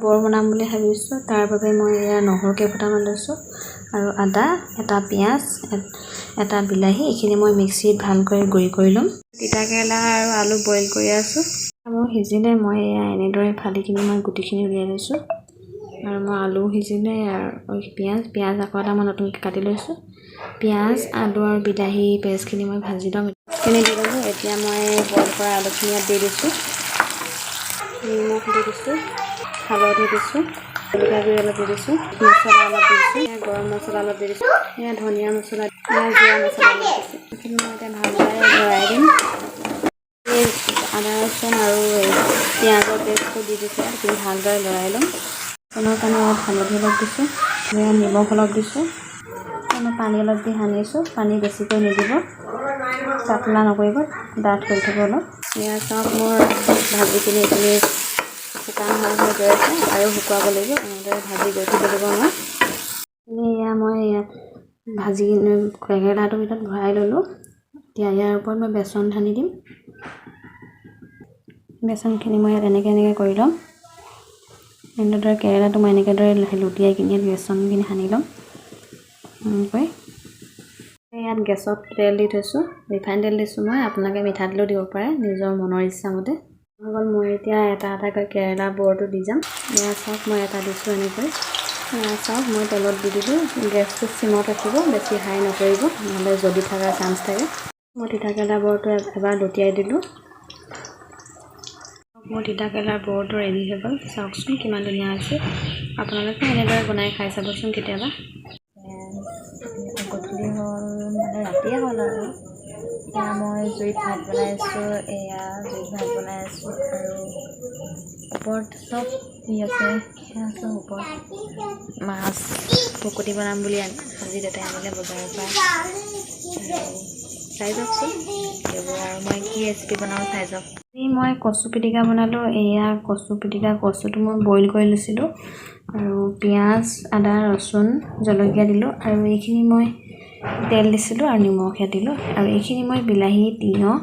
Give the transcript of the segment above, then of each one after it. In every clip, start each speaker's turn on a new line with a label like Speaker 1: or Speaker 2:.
Speaker 1: বৰ বনাম বুলি ভাবিছোঁ। তাৰ বাবে মই এয়া নহৰু কেইফুটামান লৈছোঁ আৰু আদা, এটা পিঁয়াজ, এটা বিলাহী, এইখিনি মই মিক্সিত ভালকৈ গুড়ি কৰি ল'ম। তিতাকেৰেলা আৰু আলু বইল কৰি আছোঁ। মোৰ সিজিলে মই এয়া এনেদৰে ফালি কিনি মই গুটিখিনি উলিয়াই লৈছোঁ আৰু মই আলু সিজিলে পিঁয়াজ আকৌ এটা মই নতুনকৈ কাটি লৈছোঁ। পিঁয়াজ, আলু আৰু বিলাহী পেষ্টখিনি মই ভাজি ল'ম। এইখিনি দি ল'লোঁ। এতিয়া মই বইল কৰা আলুখিনি ইয়াত দি দিছোঁ। নিমখ দি দিছোঁ, হালধি দিছোঁ, জলকীয়া গুড়ি অলপ দি দিছোঁ, মছলা অলপ দি দিছোঁ, গৰম মছলা অলপ দি দিছোঁ, ধনিয়া মছলা, জিৰা মছলা অলপ দিছোঁ। এইখিনি মই এতিয়া ভালদৰে লৰাই দিম। আদা ৰচুন আৰু পিঁয়াজৰ পেষ্টটো দি দিছোঁ। এইখিনি ভালদৰে লৰাই ল'ম। আপোনাৰ কাৰণে ইয়াত হালধি অলপ দিছোঁ, নিমখ অলপ দিছোঁ, পানী অলপ দি সানিছোঁ। পানী বেছিকৈ নিদিব, পাতলা নকৰিব, ডাঠ কৰি থ'ব অলপ। এয়া চাওক মোৰ ভাজিখিনি এইখিনি শুকান হৈ গৈ আছে আৰু শুকুৱাব লাগিব। এনেদৰে ভাজি গৈ থাকিব লাগিব মই। এয়া মই ভাজি কেৰেলাটোৰ ভিতৰত ভৰাই ল'লোঁ। এতিয়া ইয়াৰ ওপৰত মই বেচন ঢালি দিম। বেচনখিনি মই ইয়াত এনেকৈ কৰি ল'ম। এনেদৰে কেৰেলাটো মই এনেদৰে লুটিয়াই কিনি বেচনখিনি সানি ল'ম। ইয়াত গেছত তেল দি থৈছোঁ, ৰিফাইন তেল দিছোঁ মই। আপোনালোকে মিঠাতেলো দিব পাৰে নিজৰ মনৰ ইচ্ছামতে। মই এতিয়া এটা এটাকৈ কেৰেলা বৰটো দি যাম। এয়া চাওক মই এটা দিছোঁ এনেকৈ। এয়া চাওক মই তেলত দি দিলোঁ। গেছটো চিমত ৰাখিব, বেছি হাই নকৰিব, নহ'লে জ্বলি থকাৰ চান্স থাকে। মই তিতাকেৰেলা বৰটো এবাৰ লুটিয়াই দিলোঁ। মোৰ তিতাকেৰেলাৰ বৰটো ৰেডি হৈ গ'ল। চাওকচোন কিমান ধুনীয়া হৈছে। আপোনালোকে এনেদৰে বনাই খাই চাবচোন কেতিয়াবা। গধূলি হ'ল মানে ৰাতিয়ে হ'ল আৰু এয়া মই জুইত ভাত বনাইছোঁ। আৰু ওপৰত চব দি আছে। সেয়া চব ওপৰত মাছ পকতি বনাম বুলি আজি দেউতাই আনিলে বজাৰৰ পৰা। চাই যাওকচোন এইবোৰ আৰু মই কি ৰেচিপি বনাওঁ চাই যাওক। মই কচু পিটিকা বনালোঁ। এয়া কচু পিটিকা, কচুটো মই বইল কৰি লৈছিলোঁ আৰু পিঁয়াজ, আদা, ৰচুন, জলকীয়া দিলোঁ আৰু এইখিনি মই তেল দিছিলোঁ আৰু নিমখ দিলোঁ আৰু এইখিনি মই বিলাহী, তিয়ঁহ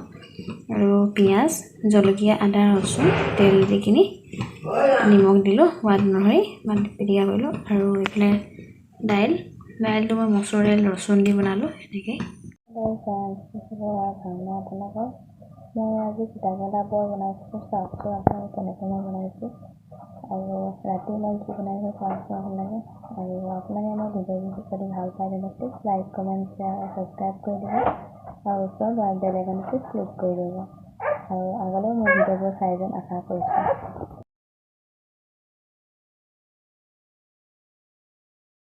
Speaker 1: আৰু পিঁয়াজ, জলকীয়া, আদা, ৰচুন, তেল দি কিনি নিমখ দিলোঁ সোৱাদ অনুসৰি পিটিকা কৰিলোঁ। আৰু এইফালে দাইলটো মই মচুৰ দাইল ৰচুন দি বনালোঁ এনেকৈ। মই আজি তিতাকেৰেলা বৰ বনাইছোঁ। চাওকচোন আপোনালোকে কেনেকৈ মই বনাইছোঁ আৰু ৰাতি মই কি বনাইছোঁ চাওকচোন আপোনালোকে। আৰু আপোনালোকে আমাৰ ভিডিঅ'টো যদি ভাল পায় তেন্তে প্লিজ লাইক, কমেণ্ট, শ্বেয়াৰ আৰু ছাবস্ক্ৰাইব কৰি দিব আৰু ওচৰত বেল আইকনটো ক্লিক কৰি দিব আৰু আগলৈও মোৰ ভিডিঅ'বোৰ চাই যেন আশা কৰিছোঁ।